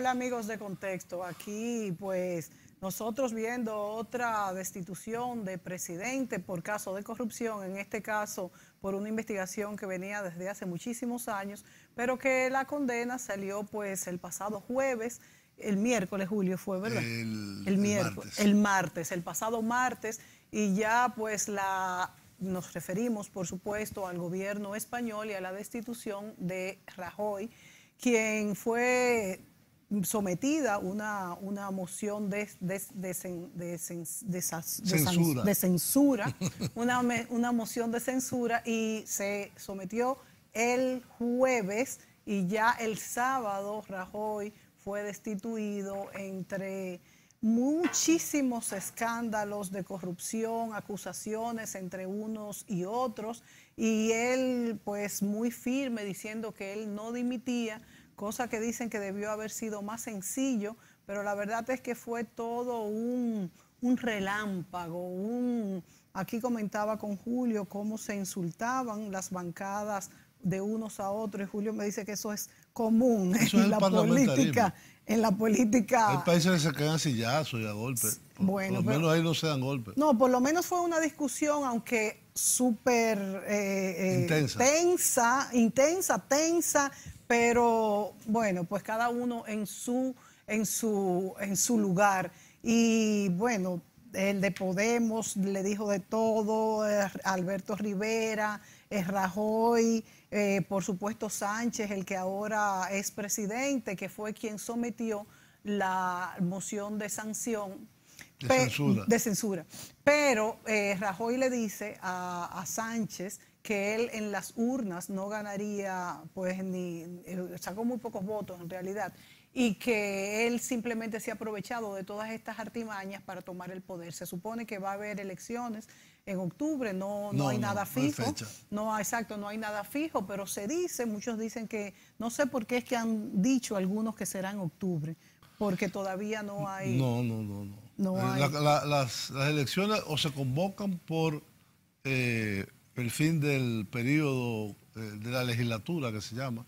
Hola amigos de Contexto, aquí pues nosotros viendo otra destitución de presidente por caso de corrupción, en este caso por una investigación que venía desde hace muchísimos años, pero que la condena salió pues el pasado jueves, el miércoles, Julio, fue, ¿verdad? El miércoles, el pasado martes, y ya pues nos referimos por supuesto al gobierno español y a la destitución de Rajoy, quien fue sometida una moción de censura, una moción de censura, y se sometió el jueves, y ya el sábado Rajoy fue destituido entre muchísimos escándalos de corrupción, acusaciones entre unos y otros, y él pues muy firme diciendo que él no dimitía, cosa que dicen que debió haber sido más sencillo, pero la verdad es que fue todo un relámpago. Aquí comentaba con Julio cómo se insultaban las bancadas de unos a otros, y Julio me dice que eso es común en la política. Hay países que se quedan a sillazos y a golpes. Bueno, por lo menos ahí no se dan golpes. No, por lo menos fue una discusión, aunque súper tensa, pero bueno, pues cada uno en su lugar. Y bueno, el de Podemos le dijo de todo, Alberto Rivera, Rajoy, por supuesto Sánchez, el que ahora es presidente, que fue quien sometió la moción de sanción. De censura. Pero Rajoy le dice a Sánchez que él en las urnas no ganaría, pues sacó muy pocos votos en realidad, y que él simplemente se ha aprovechado de todas estas artimañas para tomar el poder. Se supone que va a haber elecciones en octubre, no hay nada fijo. No hay nada fijo, pero se dice, muchos dicen que, no sé por qué es que han dicho algunos que será en octubre, porque todavía no hay... Las elecciones o se convocan por el fin del periodo de la legislatura, que se llama,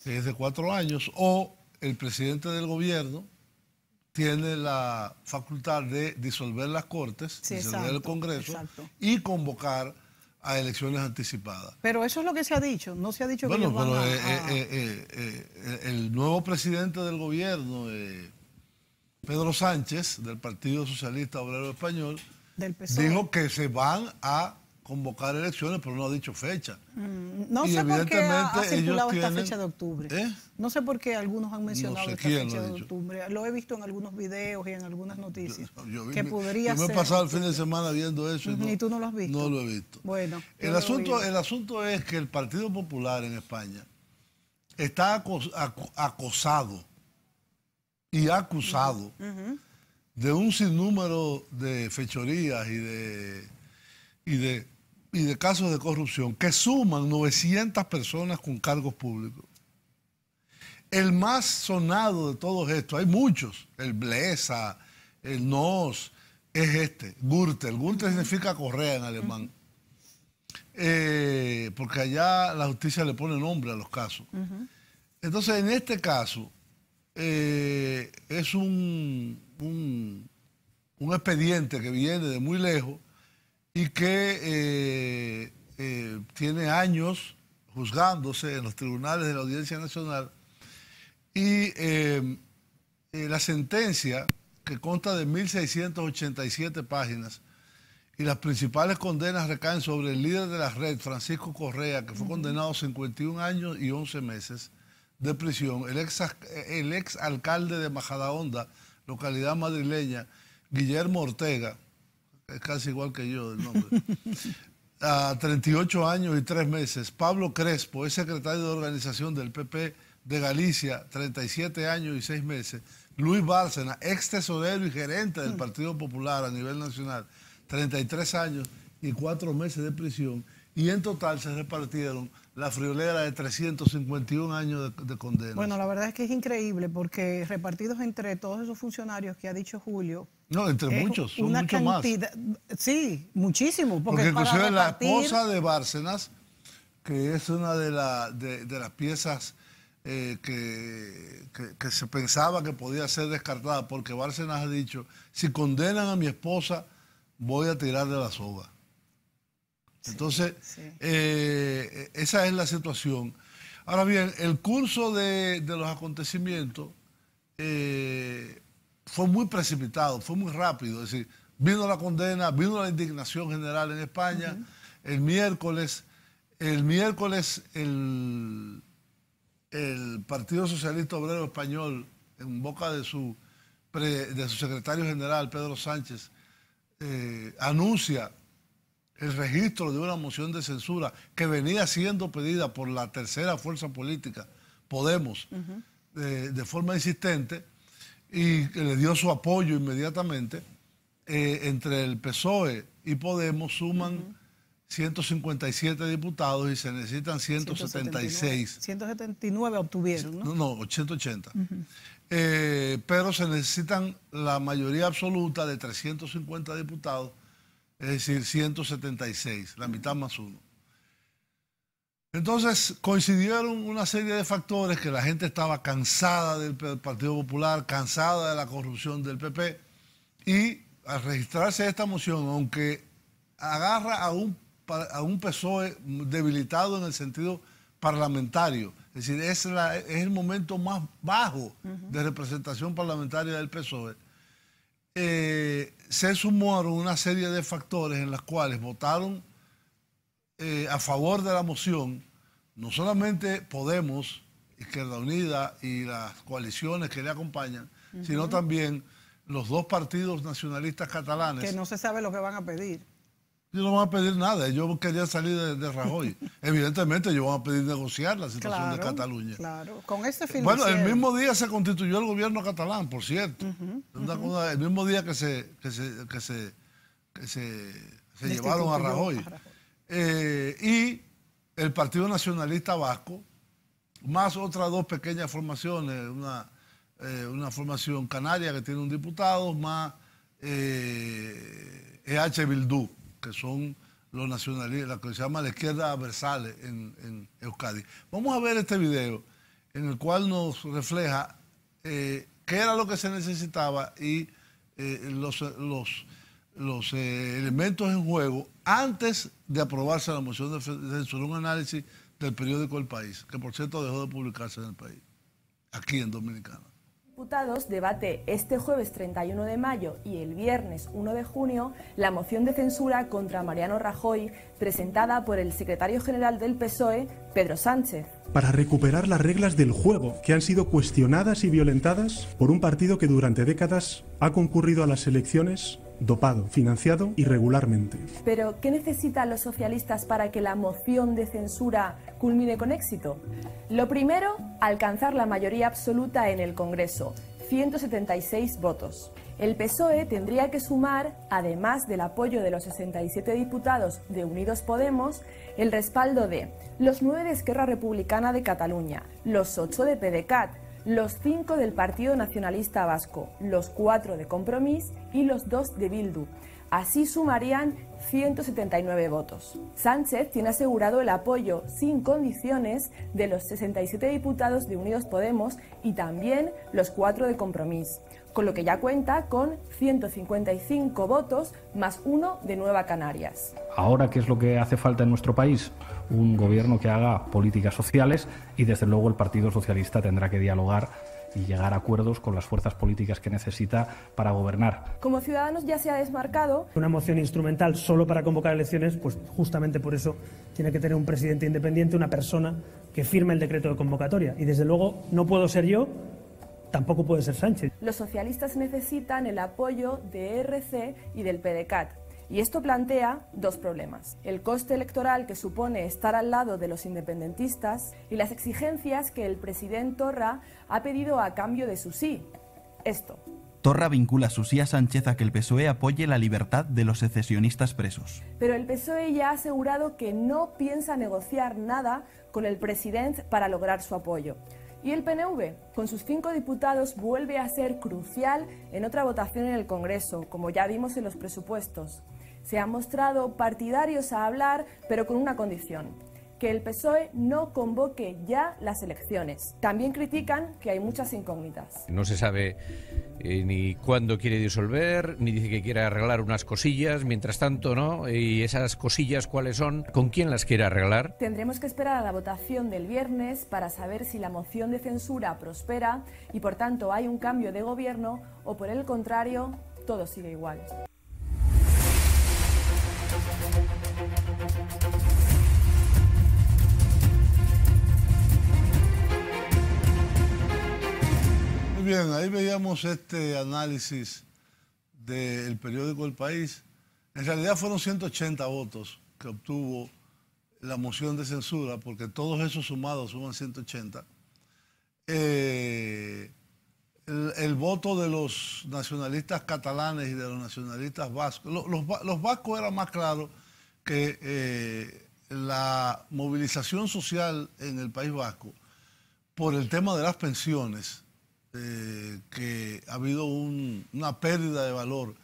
que es de 4 años, o el presidente del gobierno tiene la facultad de disolver las Cortes, disolver el Congreso y convocar a elecciones anticipadas. Pero eso es lo que se ha dicho, no se ha dicho que ellos van el nuevo presidente del gobierno, Pedro Sánchez, del Partido Socialista Obrero Español, dijo que se van a convocar elecciones, pero no ha dicho fecha. No sé por qué ha circulado esta fecha de octubre. No sé por qué algunos han mencionado esta fecha de octubre. Lo he visto en algunos videos y en algunas noticias. Yo me he pasado el fin de semana viendo eso. ¿Y tú no lo has visto? No lo he visto. Bueno, el asunto es que el Partido Popular en España está acosado y acusado de un sinnúmero de fechorías y de casos de corrupción que suman 900 personas con cargos públicos. El más sonado de todos estos, hay muchos, el Blesa, el Nos, es Gürtel. Gürtel significa correa en alemán. Porque allá la justicia le pone nombre a los casos. Entonces, en este caso, es un expediente que viene de muy lejos y que tiene años juzgándose en los tribunales de la Audiencia Nacional, y la sentencia, que consta de 1.687 páginas, y las principales condenas recaen sobre el líder de la red, Francisco Correa, que fue condenado a 51 años y 11 meses de prisión, el ex alcalde de Majadahonda, localidad madrileña, Guillermo Ortega, es casi igual que yo el nombre, a 38 años y 3 meses, Pablo Crespo, es secretario de organización del PP de Galicia, 37 años y 6 meses, Luis Bárcena, ex tesorero y gerente del Partido Popular a nivel nacional, 33 años y 4 meses de prisión, y en total se repartieron la friolera de 351 años de condena. Bueno, la verdad es que es increíble, porque repartidos entre todos esos funcionarios que ha dicho Julio... No, entre muchos, son mucho más. Sí, muchísimo. Porque inclusive la esposa de Bárcenas, que es una de las piezas que se pensaba que podía ser descartada, porque Bárcenas ha dicho, si condenan a mi esposa, voy a tirar de la soga. Entonces, esa es la situación. Ahora bien, el curso de los acontecimientos fue muy precipitado, fue muy rápido. Es decir, vino la condena, vino la indignación general en España. El miércoles el Partido Socialista Obrero Español, en boca de su secretario general, Pedro Sánchez, anuncia el registro de una moción de censura que venía siendo pedida por la tercera fuerza política, Podemos, de forma insistente, y que le dio su apoyo inmediatamente. Entre el PSOE y Podemos suman 157 diputados y se necesitan 176. 179 obtuvieron, ¿no? No, 180. Pero se necesitan la mayoría absoluta de 350 diputados, es decir, 176, la mitad más uno. Entonces coincidieron una serie de factores, que la gente estaba cansada del Partido Popular, cansada de la corrupción del PP, y al registrarse esta moción, aunque agarra a un PSOE debilitado en el sentido parlamentario, es decir, es el momento más bajo de representación parlamentaria del PSOE, se sumaron una serie de factores en los cuales votaron a favor de la moción, no solamente Podemos, Izquierda Unida y las coaliciones que le acompañan, sino también los dos partidos nacionalistas catalanes. Que no se sabe lo que van a pedir. Ellos no van a pedir nada, ellos querían salir de Rajoy. Evidentemente ellos van a pedir negociar la situación de Cataluña. Claro, con ese fin. Bueno, el mismo día se constituyó el gobierno catalán, por cierto. El mismo día que se llevaron a Rajoy. Y el Partido Nacionalista Vasco, más otras dos pequeñas formaciones, una formación canaria que tiene un diputado, más EH Bildu, que son los nacionalistas, la que se llama la izquierda versales en Euskadi. Vamos a ver este video en el cual nos refleja qué era lo que se necesitaba y los elementos en juego antes de aprobarse la moción de censura, un análisis del periódico El País, que por cierto dejó de publicarse en El País, aquí en Dominicana. Diputados debate este jueves 31 de mayo y el viernes 1 de junio la moción de censura contra Mariano Rajoy presentada por el secretario general del PSOE, Pedro Sánchez. Para recuperar las reglas del juego que han sido cuestionadas y violentadas por un partido que durante décadas ha concurrido a las elecciones dopado, financiado irregularmente. Pero, ¿qué necesitan los socialistas para que la moción de censura culmine con éxito? Lo primero, alcanzar la mayoría absoluta en el Congreso, 176 votos. El PSOE tendría que sumar, además del apoyo de los 67 diputados de Unidos Podemos, el respaldo de los 9 de Esquerra Republicana de Cataluña, los 8 de PDeCAT, los 5 del Partido Nacionalista Vasco, los 4 de Compromís y los 2 de Bildu. Así sumarían 179 votos. Sánchez tiene asegurado el apoyo sin condiciones de los 67 diputados de Unidos Podemos y también los 4 de Compromís, con lo que ya cuenta con 155 votos más 1 de Nueva Canarias. Ahora, ¿qué es lo que hace falta en nuestro país? Un gobierno que haga políticas sociales y desde luego el Partido Socialista tendrá que dialogar y llegar a acuerdos con las fuerzas políticas que necesita para gobernar. Como Ciudadanos ya se ha desmarcado. Una moción instrumental solo para convocar elecciones, pues justamente por eso tiene que tener un presidente independiente, una persona que firme el decreto de convocatoria. Y desde luego no puedo ser yo, tampoco puede ser Sánchez. Los socialistas necesitan el apoyo de ERC y del PDeCAT. Y esto plantea dos problemas: el coste electoral que supone estar al lado de los independentistas y las exigencias que el presidente Torra ha pedido a cambio de su sí. Esto. Torra vincula su sí a Sánchez a que el PSOE apoye la libertad de los secesionistas presos. Pero el PSOE ya ha asegurado que no piensa negociar nada con el presidente para lograr su apoyo. Y el PNV, con sus 5 diputados, vuelve a ser crucial en otra votación en el Congreso, como ya vimos en los presupuestos. Se han mostrado partidarios a hablar, pero con una condición: que el PSOE no convoque ya las elecciones. También critican que hay muchas incógnitas. No se sabe ni cuándo quiere disolver, ni dice que quiere arreglar unas cosillas, mientras tanto, ¿no? Y esas cosillas, ¿cuáles son? ¿Con quién las quiere arreglar? Tendremos que esperar a la votación del viernes para saber si la moción de censura prospera y, por tanto, hay un cambio de gobierno o, por el contrario, todo sigue igual. Bien, ahí veíamos este análisis del periódico El País. En realidad fueron 180 votos que obtuvo la moción de censura, porque todos esos sumados suman 180. El voto de los nacionalistas catalanes y de los nacionalistas vascos. Los vascos era más claro que la movilización social en el País Vasco por el tema de las pensiones, que ha habido una pérdida de valor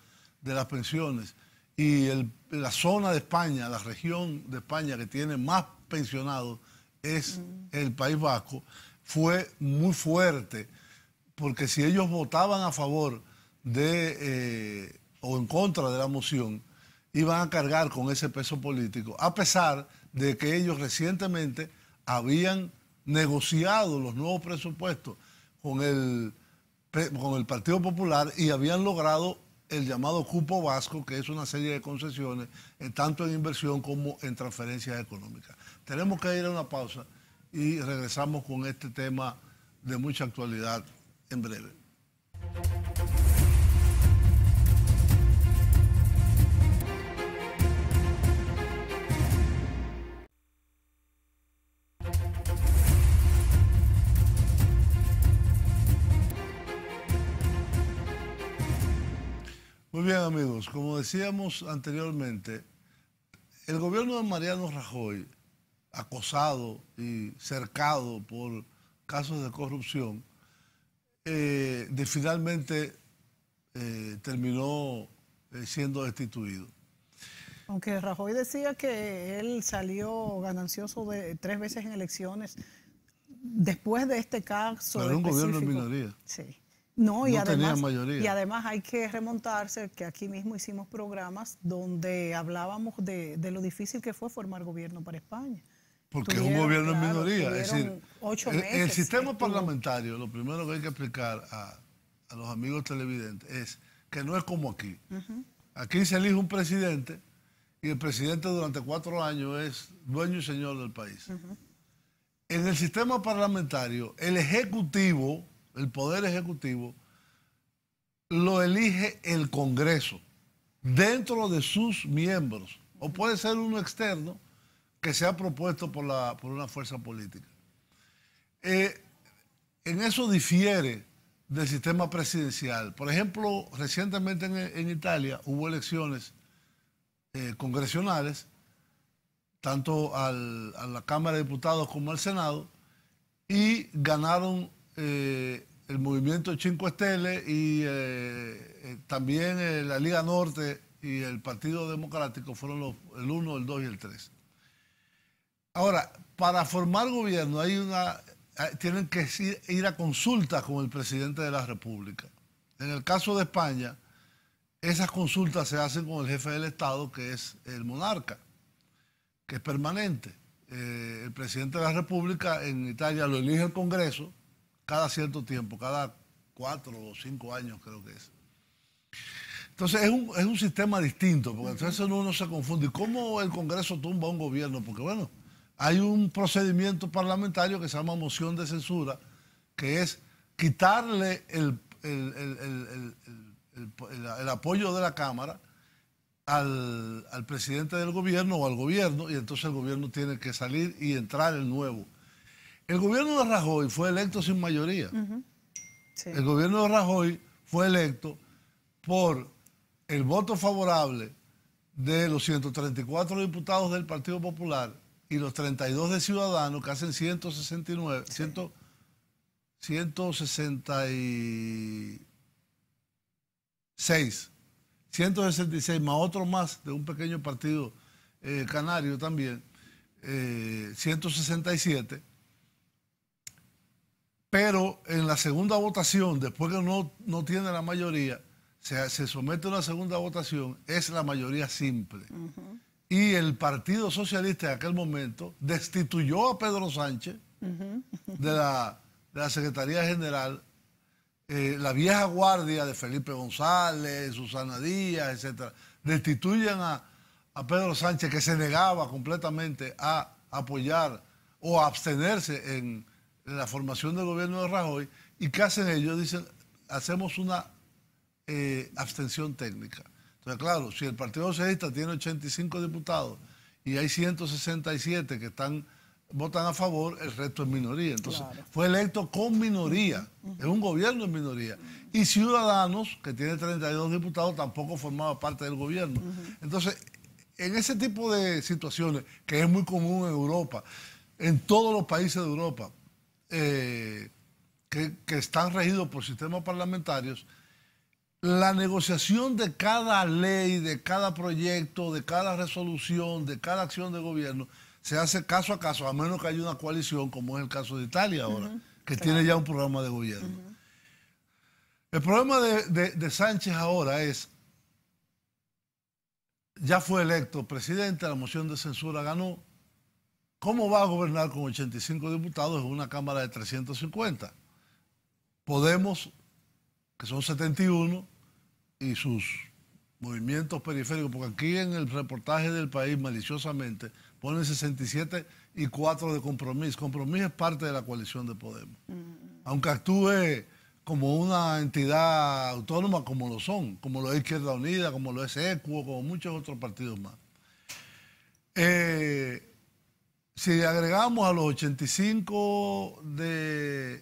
de las pensiones, y la zona de España, la región de España que tiene más pensionados es el País Vasco, fue muy fuerte, porque si ellos votaban a favor de o en contra de la moción, iban a cargar con ese peso político, a pesar de que ellos recientemente habían negociado los nuevos presupuestos con el Partido Popular y habían logrado el llamado cupo vasco, que es una serie de concesiones, tanto en inversión como en transferencias económicas. Tenemos que ir a una pausa y regresamos con este tema de mucha actualidad en breve. Muy bien, amigos, como decíamos anteriormente, el gobierno de Mariano Rajoy, acosado y cercado por casos de corrupción, finalmente terminó siendo destituido. Aunque Rajoy decía que él salió ganancioso de 3 veces en elecciones, después de este caso pero un gobierno en minoría. Sí. No, y tenía mayoría. Y además hay que remontarse, que aquí mismo hicimos programas donde hablábamos de lo difícil que fue formar gobierno para España. Porque es un gobierno en minoría. Es decir, 8 meses. El sistema parlamentario, lo primero que hay que explicar a los amigos televidentes es que no es como aquí. Aquí se elige un presidente y el presidente durante 4 años es dueño y señor del país. En el sistema parlamentario, el Ejecutivo, el Poder Ejecutivo, lo elige el Congreso dentro de sus miembros, o puede ser uno externo que sea propuesto por una fuerza política. En eso difiere del sistema presidencial. Por ejemplo, recientemente en Italia hubo elecciones congresionales, tanto a la Cámara de Diputados como al Senado, y ganaron el Movimiento Cinque Stelle y también la Liga Norte y el Partido Democrático fueron el 1, el 2 y el 3. Ahora, para formar gobierno tienen que ir a consultas con el presidente de la República. En el caso de España, esas consultas se hacen con el jefe del Estado, que es el monarca, que es permanente. El presidente de la República en Italia lo elige el Congreso cada cierto tiempo, cada 4 o 5 años creo que es. Entonces es un sistema distinto, porque entonces uno se confunde. ¿Cómo el Congreso tumba un gobierno? Porque bueno, hay un procedimiento parlamentario que se llama moción de censura, que es quitarle el apoyo de la Cámara al presidente del gobierno o al gobierno, y entonces el gobierno tiene que salir y entrar el nuevo. El gobierno de Rajoy fue electo sin mayoría. Sí. El gobierno de Rajoy fue electo por el voto favorable de los 134 diputados del Partido Popular y los 32 de Ciudadanos, que hacen 169, sí. 166 más otro más de un pequeño partido canario también, 167, pero en la segunda votación, después que no tiene la mayoría, se somete a una segunda votación, es la mayoría simple. Y el Partido Socialista en aquel momento destituyó a Pedro Sánchez de la Secretaría General, la vieja guardia de Felipe González, Susana Díaz, etc. Destituyen a Pedro Sánchez, que se negaba completamente a apoyar o a abstenerse en la formación del gobierno de Rajoy. ¿Y qué hacen ellos? Dicen, hacemos una abstención técnica. Entonces, claro, si el Partido Socialista tiene 85 diputados y hay 167 que votan a favor, el resto es minoría. Entonces, fue electo con minoría, es un gobierno en minoría. Y Ciudadanos, que tiene 32 diputados, tampoco formaba parte del gobierno. Entonces, en ese tipo de situaciones, que es muy común en Europa, en todos los países de Europa, que están regidos por sistemas parlamentarios, la negociación de cada ley, de cada proyecto, de cada resolución, de cada acción de gobierno, se hace caso a caso, a menos que haya una coalición, como es el caso de Italia ahora, que tiene ya un programa de gobierno. El problema de Sánchez ahora es, ya fue electo presidente, la moción de censura ganó. ¿Cómo va a gobernar con 85 diputados en una Cámara de 350? Podemos, que son 71, y sus movimientos periféricos, porque aquí en el reportaje del País, maliciosamente, ponen 67 y 4 de Compromís. Compromís es parte de la coalición de Podemos. Aunque actúe como una entidad autónoma, como lo son, como lo es Izquierda Unida, como lo es ECUO, como muchos otros partidos más. Si agregamos a los 85 del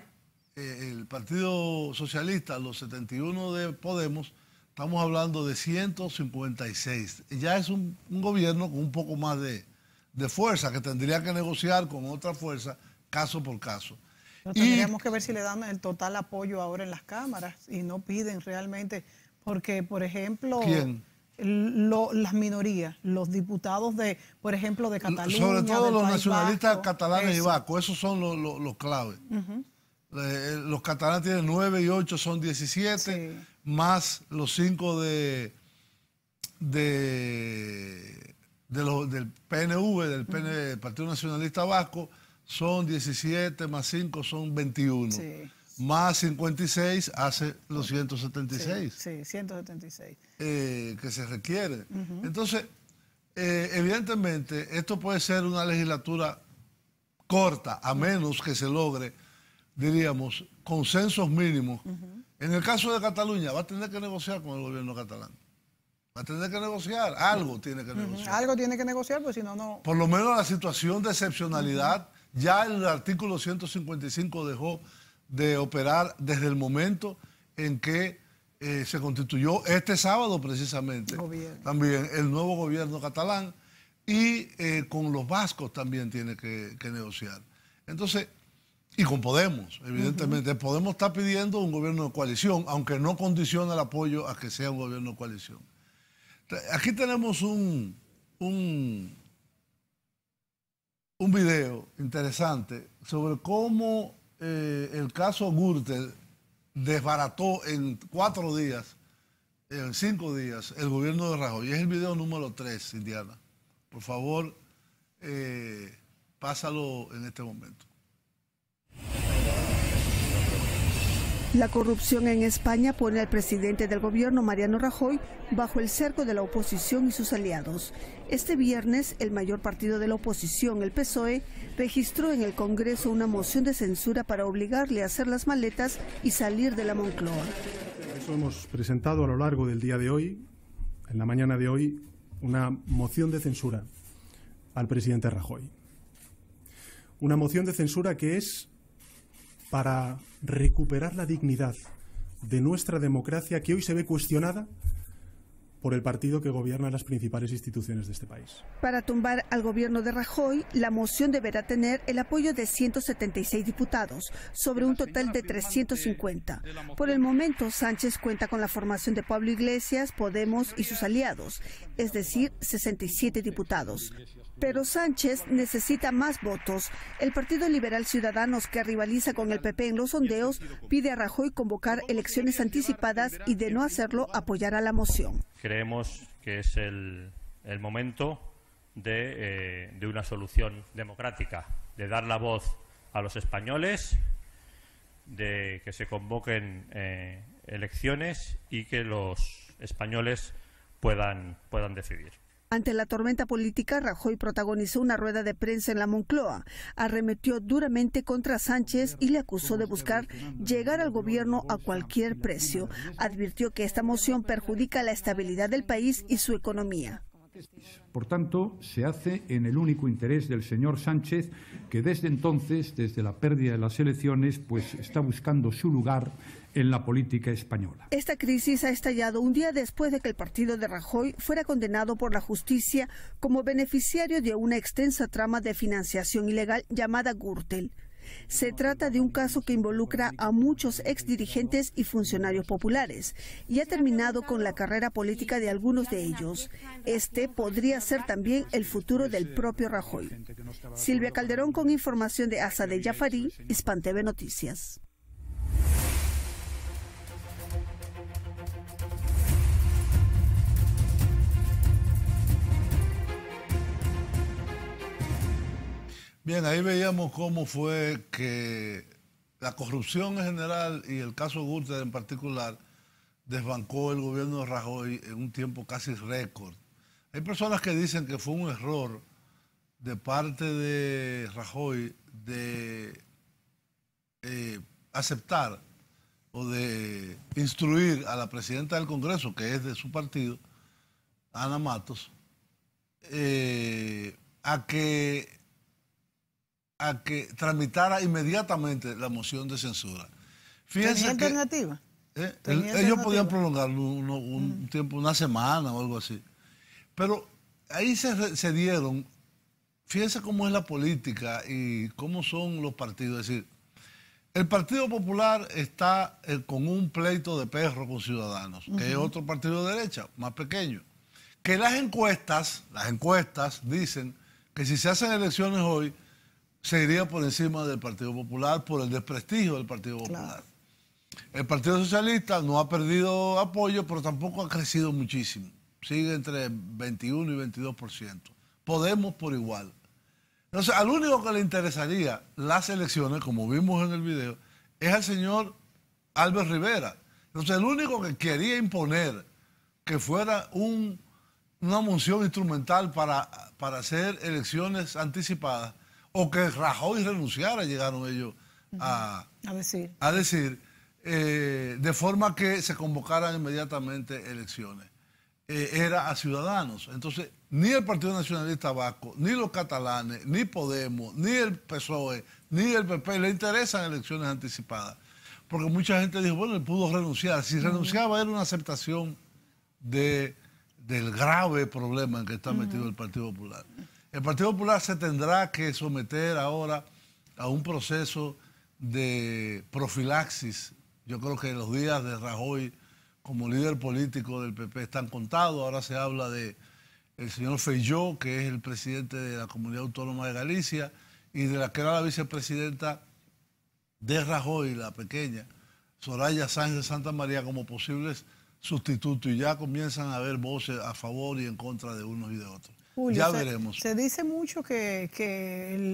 Partido Socialista, los 71 de Podemos, estamos hablando de 156. Ya es un gobierno con un poco más de fuerza, que tendría que negociar con otra fuerza, caso por caso. Pero tendríamos que ver si le dan el total apoyo ahora en las cámaras y no piden realmente, porque, por ejemplo... ¿Quién? Las minorías, los diputados por ejemplo, de Cataluña. Sobre todo los nacionalistas catalanes y vascos, esos son los claves. Los catalanes tienen 9 y 8, son 17, más los 5 del PNV, del Partido Nacionalista Vasco, son 17, más 5 son 21. Más 56 hace los 176. Sí, 176. Que se requiere. Entonces, evidentemente, esto puede ser una legislatura corta, a menos que se logre, diríamos, consensos mínimos. En el caso de Cataluña, va a tener que negociar con el gobierno catalán. Va a tener que negociar, algo tiene que negociar. Algo tiene que negociar, pues si no, no... Por lo menos la situación de excepcionalidad, ya el artículo 155 dejó de operar desde el momento en que se constituyó este sábado precisamente también el nuevo gobierno catalán, y con los vascos también tiene que negociar. Entonces, y con Podemos, evidentemente. Podemos estar pidiendo un gobierno de coalición, aunque no condiciona el apoyo a que sea un gobierno de coalición. Aquí tenemos un video interesante sobre cómo el caso Gürtel desbarató en 4 días, en 5 días, el gobierno de Rajoy. Y es el video número 3, Indiana. Por favor, pásalo en este momento. La corrupción en España pone al presidente del gobierno, Mariano Rajoy, bajo el cerco de la oposición y sus aliados. Este viernes, el mayor partido de la oposición, el PSOE, registró en el Congreso una moción de censura para obligarle a hacer las maletas y salir de la Moncloa. Eso hemos presentado a lo largo del día de hoy, en la mañana de hoy, una moción de censura al presidente Rajoy. Una moción de censura que es para recuperar la dignidad de nuestra democracia, que hoy se ve cuestionada por el partido que gobierna las principales instituciones de este país. Para tumbar al gobierno de Rajoy, la moción deberá tener el apoyo de 176 diputados, sobre un total de 350. Por el momento, Sánchez cuenta con la formación de Pablo Iglesias, Podemos y sus aliados, es decir, 67 diputados. Pero Sánchez necesita más votos. El Partido Liberal Ciudadanos, que rivaliza con el PP en los sondeos, pide a Rajoy convocar elecciones anticipadas y, de no hacerlo, apoyar a la moción. Creemos que es el momento de una solución democrática, de dar la voz a los españoles, de que se convoquen elecciones y que los españoles puedan decidir. Ante la tormenta política, Rajoy protagonizó una rueda de prensa en la Moncloa. Arremetió duramente contra Sánchez y le acusó de buscar llegar al gobierno a cualquier precio. Advirtió que esta moción perjudica la estabilidad del país y su economía. Por tanto, se hace en el único interés del señor Sánchez, que desde entonces, desde la pérdida de las elecciones, pues está buscando su lugar en la política española. Esta crisis ha estallado un día después de que el partido de Rajoy fuera condenado por la justicia como beneficiario de una extensa trama de financiación ilegal llamada Gürtel. Se trata de un caso que involucra a muchos exdirigentes y funcionarios populares y ha terminado con la carrera política de algunos de ellos. Este podría ser también el futuro del propio Rajoy. Silvia Calderón con información de Azadeh Jafarí, Hispan TV Noticias. Bien, ahí veíamos cómo fue que la corrupción en general y el caso Gürtel en particular desbancó el gobierno de Rajoy en un tiempo casi récord. Hay personas que dicen que fue un error de parte de Rajoy de aceptar o de instruir a la presidenta del Congreso, que es de su partido, Ana Matos, a que tramitara inmediatamente la moción de censura. Fíjense ¿Tenía alternativa? Ellos podían prolongarlo un tiempo, una semana o algo así. Pero ahí se dieron, fíjense cómo es la política y cómo son los partidos. Es decir, el Partido Popular está con un pleito de perro con Ciudadanos, que es otro partido de derecha, más pequeño. Que las encuestas dicen que si se hacen elecciones hoy, se iría por encima del Partido Popular por el desprestigio del Partido Popular. Claro. El Partido Socialista no ha perdido apoyo, pero tampoco ha crecido muchísimo. Sigue entre 21 y 22%. Podemos por igual. Entonces, al único que le interesaría las elecciones, como vimos en el video, es al señor Albert Rivera. Entonces, el único que quería imponer que fuera una moción instrumental para hacer elecciones anticipadas, o que Rajoy renunciara, llegaron ellos a decir, de forma que se convocaran inmediatamente elecciones. Era a Ciudadanos. Entonces, ni el Partido Nacionalista Vasco, ni los catalanes, ni Podemos, ni el PSOE, ni el PP le interesan elecciones anticipadas. Porque mucha gente dijo, bueno, él pudo renunciar. Si renunciaba era una aceptación del grave problema en que está metido el Partido Popular. El Partido Popular se tendrá que someter ahora a un proceso de profilaxis. Yo creo que los días de Rajoy como líder político del PP están contados. Ahora se habla de el señor Feijóo, que es el presidente de la Comunidad Autónoma de Galicia, y de la que era la vicepresidenta de Rajoy, la pequeña, Soraya Sáenz de Santa María, como posibles sustitutos. Y ya comienzan a haber voces a favor y en contra de unos y de otros. Julio, ya veremos. Se dice mucho que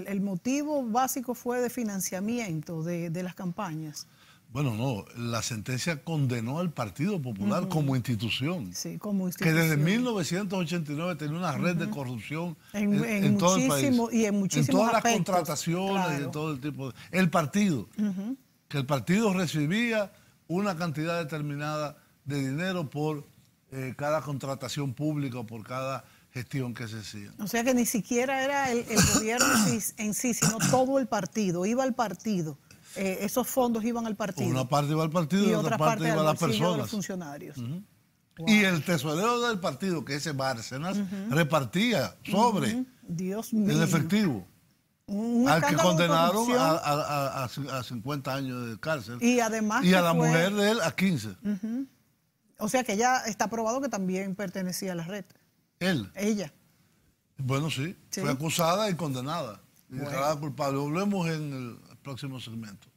el motivo básico fue de financiamiento de las campañas. Bueno, no, la sentencia condenó al Partido Popular como institución. Sí, como institución. Que desde 1989 tenía una red de corrupción en todo el país. Y en muchísimos en todas aspectos, las contrataciones, claro. Y en todo el tipo de... El partido. Que el partido recibía una cantidad determinada de dinero por cada contratación pública o por cada gestión que se hacía. O sea que ni siquiera era el gobierno en sí, sino todo el partido, iba al partido. Esos fondos iban al partido. Una parte iba al partido y otra parte iba a las personas. De los funcionarios. Wow. Y el tesorero del partido, que es Bárcenas, repartía sobre Dios mío. el efectivo. Al que condenaron a 50 años de cárcel. Y además y a la mujer de él a 15. O sea que ya está probado que también pertenecía a la red. Él. Ella. Bueno, sí, fue acusada y condenada. Y declarada culpable. Volvemos en el próximo segmento.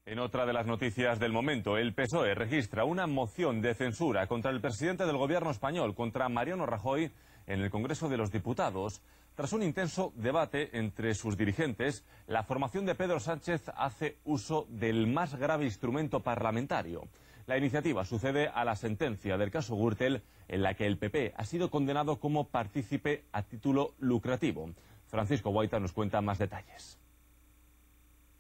En otra de las noticias del momento, el PSOE registra una moción de censura contra el presidente del gobierno español, contra Mariano Rajoy, en el Congreso de los Diputados. Tras un intenso debate entre sus dirigentes, la formación de Pedro Sánchez hace uso del más grave instrumento parlamentario. La iniciativa sucede a la sentencia del caso Gürtel, en la que el PP ha sido condenado como partícipe a título lucrativo. Francisco Guaita nos cuenta más detalles.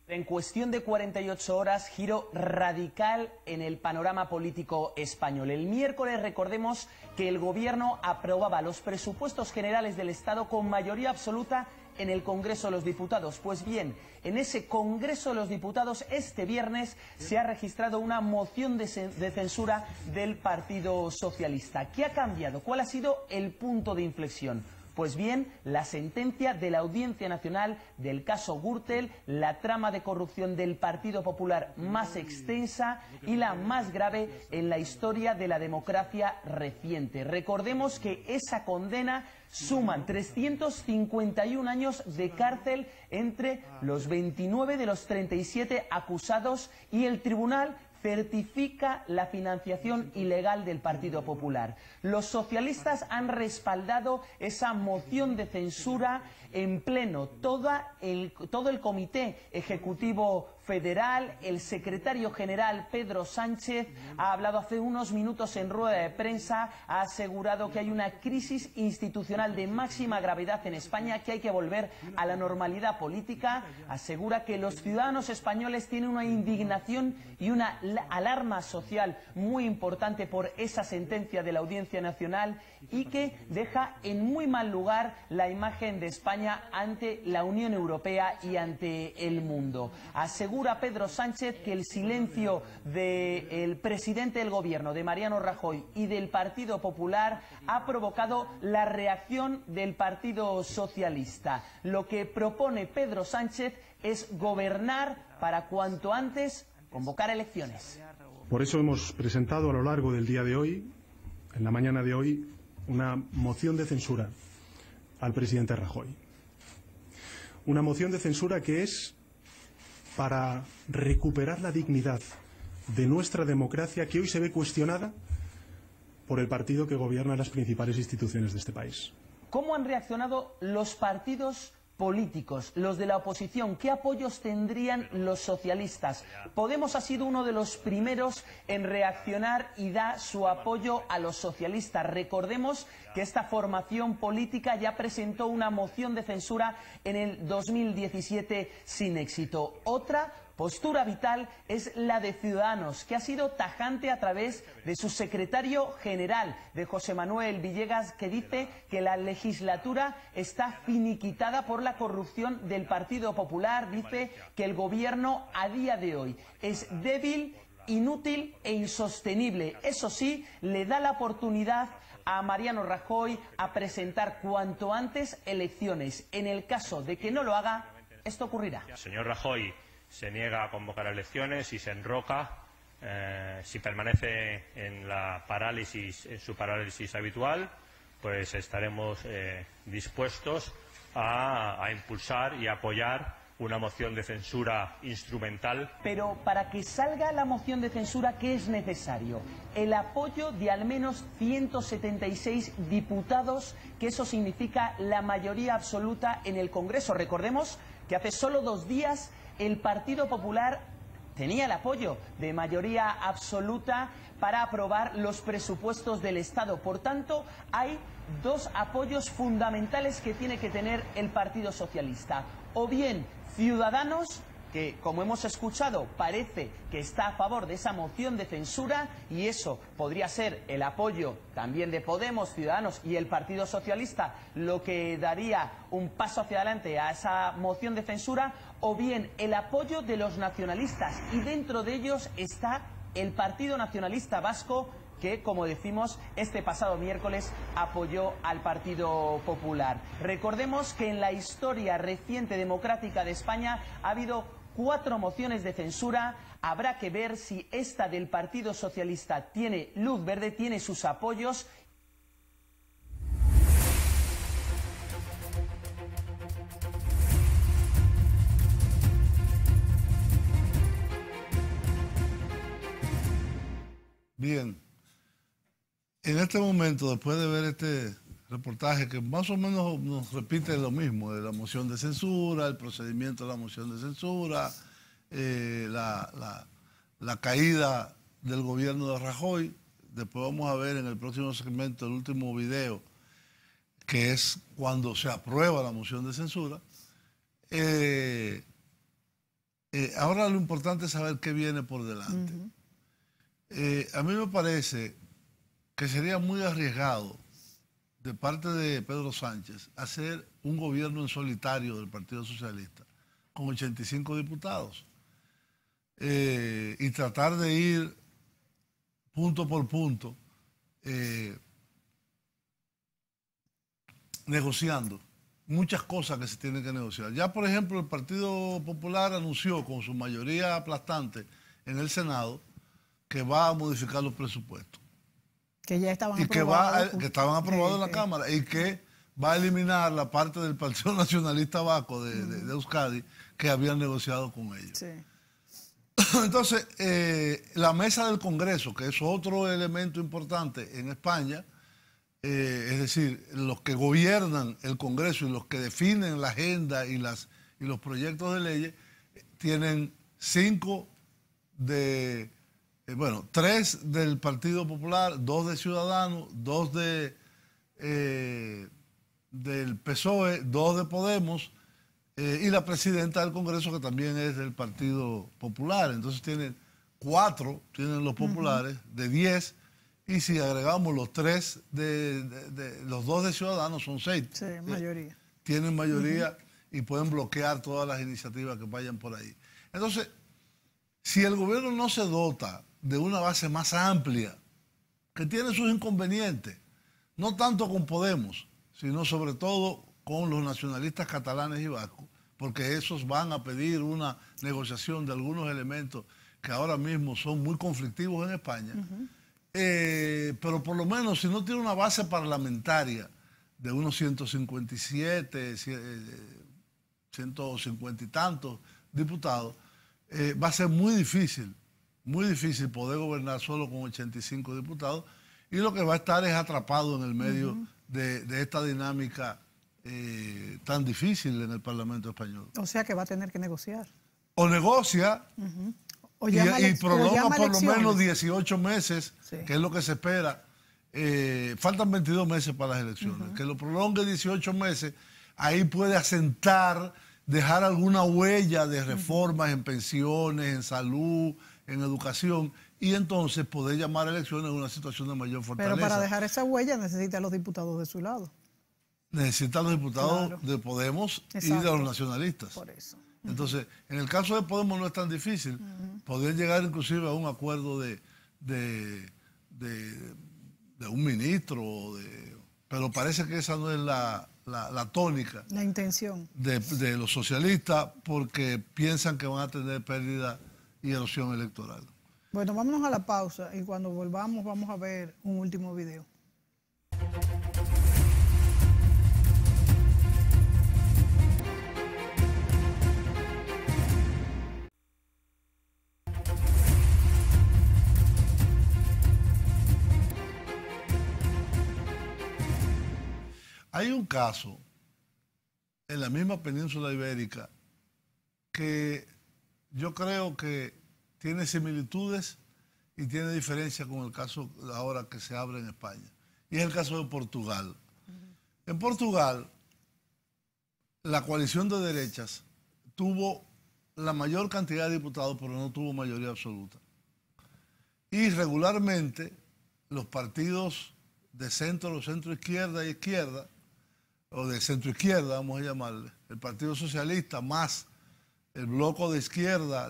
En cuestión de 48 horas, giro radical en el panorama político español. El miércoles, recordemos que el Gobierno aprobaba los presupuestos generales del Estado con mayoría absoluta en el Congreso de los Diputados. Pues bien, en ese Congreso de los Diputados, este viernes, se ha registrado una moción de censura del Partido Socialista. ¿Qué ha cambiado? ¿Cuál ha sido el punto de inflexión? Pues bien, la sentencia de la Audiencia Nacional del caso Gürtel, la trama de corrupción del Partido Popular más extensa y la más grave en la historia de la democracia reciente. Recordemos que esa condena suman 351 años de cárcel entre los 29 de los 37 acusados y el tribunal certifica la financiación ilegal del Partido Popular. Los socialistas han respaldado esa moción de censura en pleno. Todo el Comité Ejecutivo Federal, el secretario general Pedro Sánchez ha hablado hace unos minutos en rueda de prensa, ha asegurado que hay una crisis institucional de máxima gravedad en España, que hay que volver a la normalidad política. Asegura que los ciudadanos españoles tienen una indignación y una alarma social muy importante por esa sentencia de la Audiencia Nacional y que deja en muy mal lugar la imagen de España ante la Unión Europea y ante el mundo. Asegura Pedro Sánchez que el silencio del presidente del Gobierno, de Mariano Rajoy, y del Partido Popular ha provocado la reacción del Partido Socialista. Lo que propone Pedro Sánchez es gobernar para cuanto antes convocar elecciones. Por eso hemos presentado a lo largo del día de hoy, en la mañana de hoy, una moción de censura al presidente Rajoy. Una moción de censura que es para recuperar la dignidad de nuestra democracia, que hoy se ve cuestionada por el partido que gobierna las principales instituciones de este país. ¿Cómo han reaccionado los partidos políticos, los de la oposición? ¿Qué apoyos tendrían los socialistas? Podemos ha sido uno de los primeros en reaccionar y da su apoyo a los socialistas. Recordemos que esta formación política ya presentó una moción de censura en el 2017 sin éxito. Otra postura vital es la de Ciudadanos, que ha sido tajante a través de su secretario general, de José Manuel Villegas, que dice que la legislatura está finiquitada por la corrupción del Partido Popular. Dice que el gobierno a día de hoy es débil, inútil e insostenible. Eso sí, le da la oportunidad a Mariano Rajoy a presentar cuanto antes elecciones. En el caso de que no lo haga, esto ocurrirá. El señor Rajoy se niega a convocar elecciones y se enroca, si permanece en su parálisis habitual, pues estaremos dispuestos a impulsar y apoyar una moción de censura instrumental. Pero para que salga la moción de censura, ¿qué es necesario? El apoyo de al menos 176 diputados, que eso significa la mayoría absoluta en el Congreso. Recordemos que hace solo 2 días el Partido Popular tenía el apoyo de mayoría absoluta para aprobar los presupuestos del Estado. Por tanto, hay 2 apoyos fundamentales que tiene que tener el Partido Socialista. O bien Ciudadanos, que como hemos escuchado parece que está a favor de esa moción de censura, y eso podría ser el apoyo también de Podemos, Ciudadanos y el Partido Socialista, lo que daría un paso hacia adelante a esa moción de censura, o bien el apoyo de los nacionalistas, y dentro de ellos está el Partido Nacionalista Vasco, que, como decimos, este pasado miércoles apoyó al Partido Popular. Recordemos que en la historia reciente democrática de España ha habido 4 mociones de censura. Habrá que ver si esta del Partido Socialista tiene luz verde, tiene sus apoyos. Bien, en este momento, después de ver este reportaje que más o menos nos repite lo mismo, de la moción de censura, el procedimiento de la moción de censura, la caída del gobierno de Rajoy. Después vamos a ver en el próximo segmento el último video, que es cuando se aprueba la moción de censura. Ahora lo importante es saber qué viene por delante. A mí me parece que sería muy arriesgado de parte de Pedro Sánchez hacer un gobierno en solitario del Partido Socialista con 85 diputados y tratar de ir punto por punto negociando muchas cosas que se tienen que negociar. Ya, por ejemplo, el Partido Popular anunció con su mayoría aplastante en el Senado que va a modificar los presupuestos. Que ya estaban aprobados. Que estaban aprobados en la Cámara y que va a eliminar la parte del Partido Nacionalista Vasco de Euskadi que habían negociado con ellos. Sí. Entonces, la mesa del Congreso, que es otro elemento importante en España, es decir, los que gobiernan el Congreso y los que definen la agenda y los proyectos de leyes, tienen 3 del Partido Popular, 2 de Ciudadanos, 2 del PSOE, 2 de Podemos y la presidenta del Congreso, que también es del Partido Popular. Entonces tienen 4, tienen los populares, de 10, y si agregamos los 3 los 2 de Ciudadanos son 6. Sí, mayoría. Tienen mayoría y pueden bloquear todas las iniciativas que vayan por ahí. Entonces, si el gobierno no se dota de una base más amplia, que tiene sus inconvenientes, no tanto con Podemos, sino sobre todo con los nacionalistas catalanes y vascos, porque esos van a pedir una negociación de algunos elementos que ahora mismo son muy conflictivos en España, pero por lo menos si no tiene una base parlamentaria de unos 157, 150 y tantos diputados, va a ser muy difícil poder gobernar solo con 85 diputados, y lo que va a estar es atrapado en el medio de esta dinámica tan difícil en el Parlamento español. O sea que va a tener que negociar. O negocia y prolonga por lo menos 18 meses, sí, que es lo que se espera. Faltan 22 meses para las elecciones. Que lo prolongue 18 meses, ahí puede asentar, dejar alguna huella de reformas en pensiones, en salud, en educación, y entonces poder llamar a elecciones en una situación de mayor fortaleza. Pero para dejar esa huella necesita a los diputados de su lado. Necesita a los diputados de Podemos, exacto, y de los nacionalistas. Por eso. Entonces, en el caso de Podemos no es tan difícil. Poder llegar inclusive a un acuerdo de un ministro, pero parece que esa no es la tónica. La intención. De los socialistas, porque piensan que van a tener pérdida y erosión electoral. Bueno, vámonos a la pausa y cuando volvamos vamos a ver un último video. Hay un caso en la misma península ibérica que yo creo que tiene similitudes y tiene diferencia con el caso ahora que se abre en España. Y es el caso de Portugal. En Portugal, la coalición de derechas tuvo la mayor cantidad de diputados, pero no tuvo mayoría absoluta. Y regularmente los partidos de centro, centro-izquierda y izquierda, o de centro-izquierda, vamos a llamarle, el Partido Socialista más el bloco de izquierda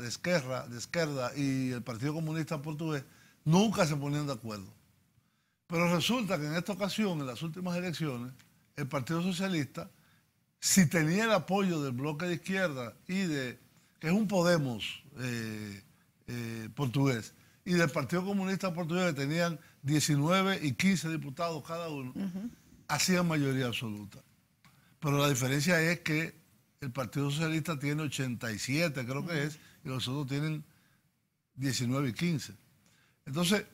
y el Partido Comunista Portugués, nunca se ponían de acuerdo. Pero resulta que en esta ocasión, en las últimas elecciones, el Partido Socialista, si tenía el apoyo del bloque de izquierda que es un Podemos portugués, y del Partido Comunista Portugués, que tenían 19 y 15 diputados cada uno, hacían mayoría absoluta. Pero la diferencia es que el Partido Socialista tiene 87, creo que es, y los otros tienen 19 y 15. Entonces,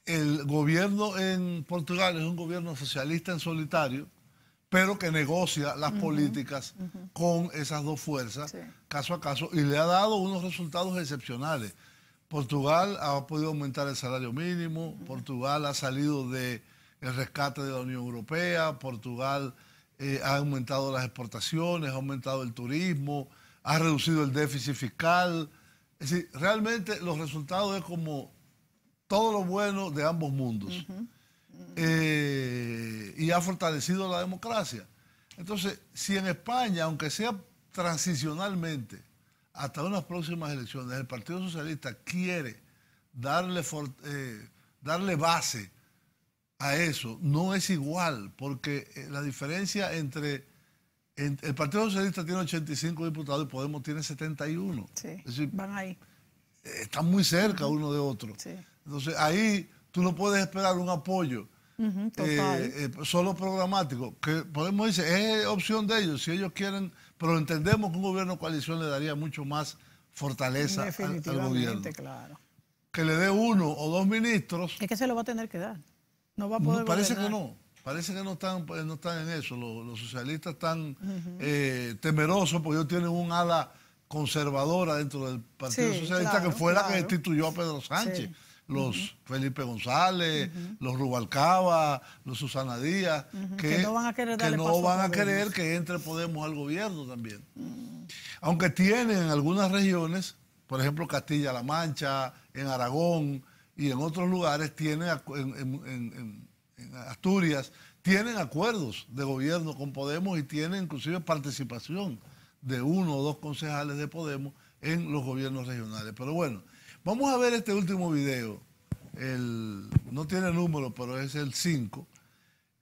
el gobierno en Portugal es un gobierno socialista en solitario, pero que negocia las políticas con esas dos fuerzas, caso a caso, y le ha dado unos resultados excepcionales. Portugal ha podido aumentar el salario mínimo, Portugal ha salido del rescate de la Unión Europea, Portugal ha aumentado las exportaciones, ha aumentado el turismo, ha reducido el déficit fiscal. Es decir, realmente los resultados es como todo lo bueno de ambos mundos. Y ha fortalecido la democracia. Entonces, si en España, aunque sea transicionalmente, hasta unas próximas elecciones, el Partido Socialista quiere darle base a eso, no es igual, porque la diferencia entre el Partido Socialista tiene 85 diputados y Podemos tiene 71. Sí, es decir, van ahí. Están muy cerca uno de otro. Sí. Entonces, ahí tú no puedes esperar un apoyo solo programático, que Podemos decir, es opción de ellos, si ellos quieren, pero entendemos que un gobierno de coalición le daría mucho más fortaleza al gobierno. Claro. Que le dé uno o dos ministros. Es que se lo va a tener que dar. No va a poder parece gobernar. que no. Parece que no están en eso. Los socialistas están temerosos porque ellos tienen un ala conservadora dentro del Partido Socialista, que fue la que destituyó a Pedro Sánchez. Sí. Los Felipe González, los Rubalcaba, los Susana Díaz, que no van a querer que entre Podemos al gobierno también. Aunque tienen en algunas regiones, por ejemplo Castilla-La Mancha, en Aragón y en otros lugares, tienen en Asturias, tienen acuerdos de gobierno con Podemos y tienen inclusive participación de uno o dos concejales de Podemos en los gobiernos regionales. Pero bueno, vamos a ver este último video. No tiene número, pero es el 5,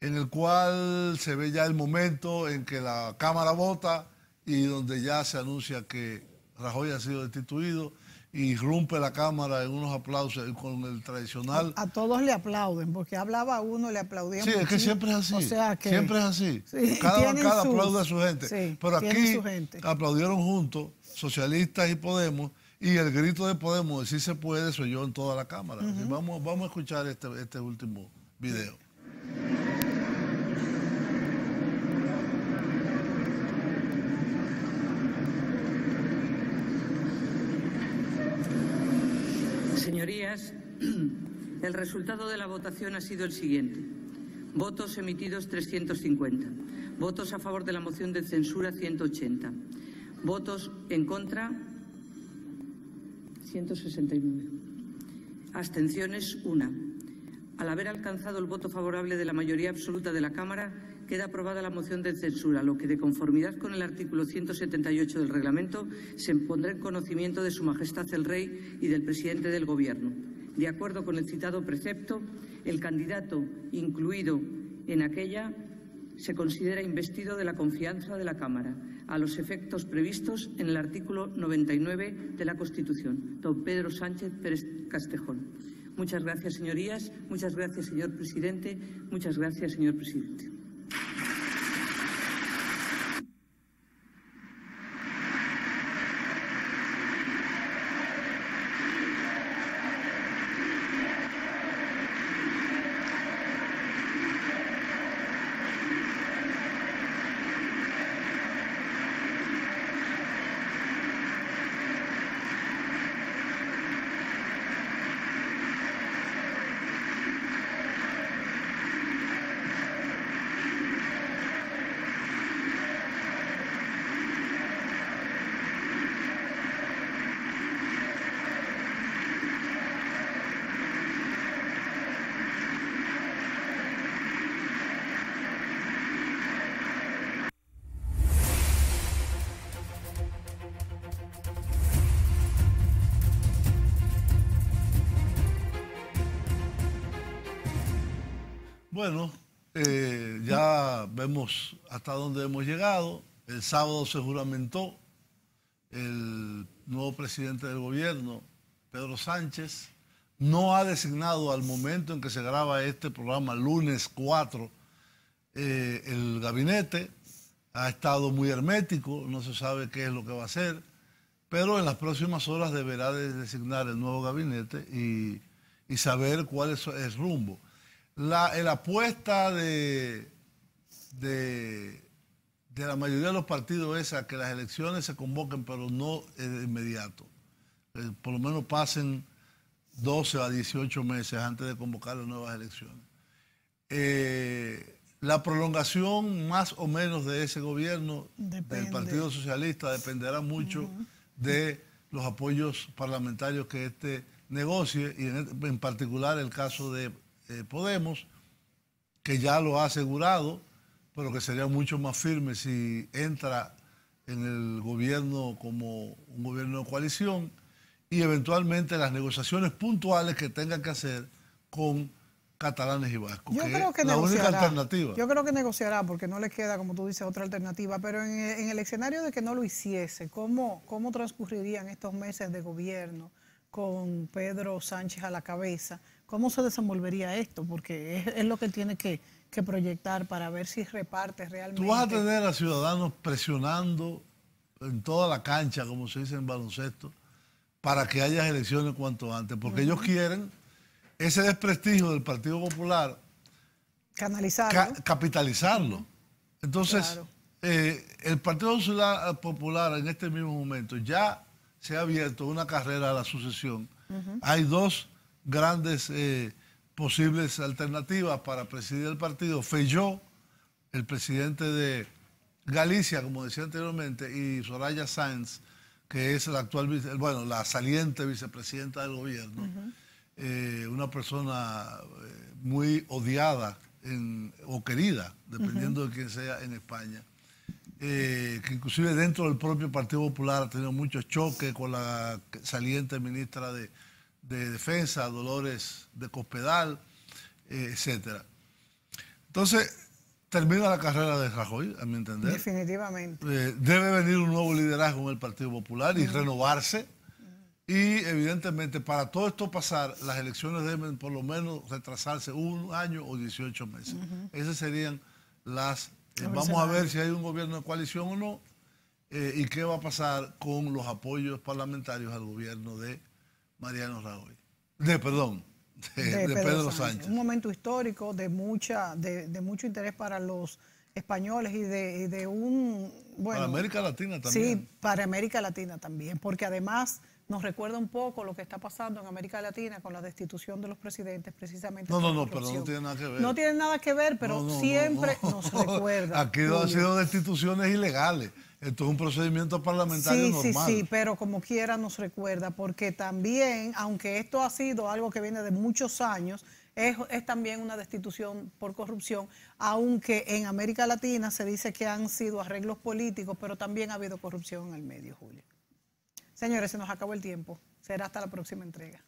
en el cual se ve ya el momento en que la Cámara vota y donde ya se anuncia que Rajoy ha sido destituido, y irrumpe la Cámara en unos aplausos con el tradicional. A todos le aplauden, porque hablaba uno, le aplaudían. Sí, es que siempre es así. O sea que, siempre es así. Sí, cada bancada aplaude a su gente. Sí, pero aquí aplaudieron juntos socialistas y Podemos, y el grito de Podemos de sí se puede se oyó en toda la Cámara. Vamos a escuchar este último video. Señorías, el resultado de la votación ha sido el siguiente. Votos emitidos 350. Votos a favor de la moción de censura 180. Votos en contra 169. Abstenciones 1. Al haber alcanzado el voto favorable de la mayoría absoluta de la Cámara, queda aprobada la moción de censura, lo que, de conformidad con el artículo 178 del reglamento, se pondrá en conocimiento de Su Majestad el Rey y del presidente del Gobierno. De acuerdo con el citado precepto, el candidato incluido en aquella se considera investido de la confianza de la Cámara, a los efectos previstos en el artículo 99 de la Constitución. Don Pedro Sánchez Pérez Castejón. Muchas gracias, señorías. Muchas gracias, señor presidente. Muchas gracias, señor presidente. Bueno, ya vemos hasta dónde hemos llegado. El sábado se juramentó el nuevo presidente del gobierno, Pedro Sánchez. No ha designado al momento en que se graba este programa, lunes 4, el gabinete. Ha estado muy hermético, no se sabe qué es lo que va a hacer, pero en las próximas horas deberá de designar el nuevo gabinete y saber cuál es el rumbo. La apuesta de la mayoría de los partidos es a que las elecciones se convoquen, pero no de inmediato. Por lo menos pasen 12 a 18 meses antes de convocar las nuevas elecciones. La prolongación más o menos de ese gobierno del Partido Socialista dependerá mucho de los apoyos parlamentarios que este negocie, y en particular el caso de Podemos, que ya lo ha asegurado, pero que sería mucho más firme si entra en el gobierno como un gobierno de coalición, y eventualmente las negociaciones puntuales que tengan que hacer con catalanes y vascos, Yo que creo que es la única negociará. alternativa. Yo creo que negociará porque no le queda, como tú dices, otra alternativa, pero en el escenario de que no lo hiciese, ¿cómo transcurrirían estos meses de gobierno con Pedro Sánchez a la cabeza? ¿Cómo se desenvolvería esto? Porque es lo que él tiene que proyectar para ver si reparte realmente. Tú vas a tener a ciudadanos presionando en toda la cancha, como se dice en baloncesto, para que haya elecciones cuanto antes, porque ellos quieren ese desprestigio del Partido Popular, canalizarlo, capitalizarlo. Entonces, el Partido Popular en este mismo momento ya se ha abierto una carrera a la sucesión. Hay dos grandes posibles alternativas para presidir el partido. Feijóo, el presidente de Galicia, como decía anteriormente, y Soraya Sáenz, que es la actual, la saliente vicepresidenta del gobierno. Una persona muy odiada o querida, dependiendo de quién sea en España, que inclusive dentro del propio Partido Popular ha tenido muchos choques con la saliente ministra de Defensa, Dolores de Cospedal, etcétera. Entonces, termina la carrera de Rajoy, a mi entender. Definitivamente. Debe venir un nuevo liderazgo en el Partido Popular y renovarse. Y evidentemente para todo esto pasar, las elecciones deben por lo menos retrasarse 1 año o 18 meses. Esas serían las... vamos a ver si hay un gobierno de coalición o no, y qué va a pasar con los apoyos parlamentarios al gobierno de Mariano Rajoy. De Pedro Sánchez. Un momento histórico de mucho interés para los españoles y de un... para América Latina también. Sí, para América Latina también, porque además nos recuerda un poco lo que está pasando en América Latina con la destitución de los presidentes, precisamente. No, pero no tiene nada que ver. No tiene nada que ver, pero siempre nos recuerda. Aquí han sido destituciones ilegales. Esto es un procedimiento parlamentario normal. Sí, pero como quiera nos recuerda, porque también, aunque esto ha sido algo que viene de muchos años, es también una destitución por corrupción, aunque en América Latina se dice que han sido arreglos políticos, pero también ha habido corrupción en el medio, Julio. Señores, se nos acabó el tiempo. Será hasta la próxima entrega.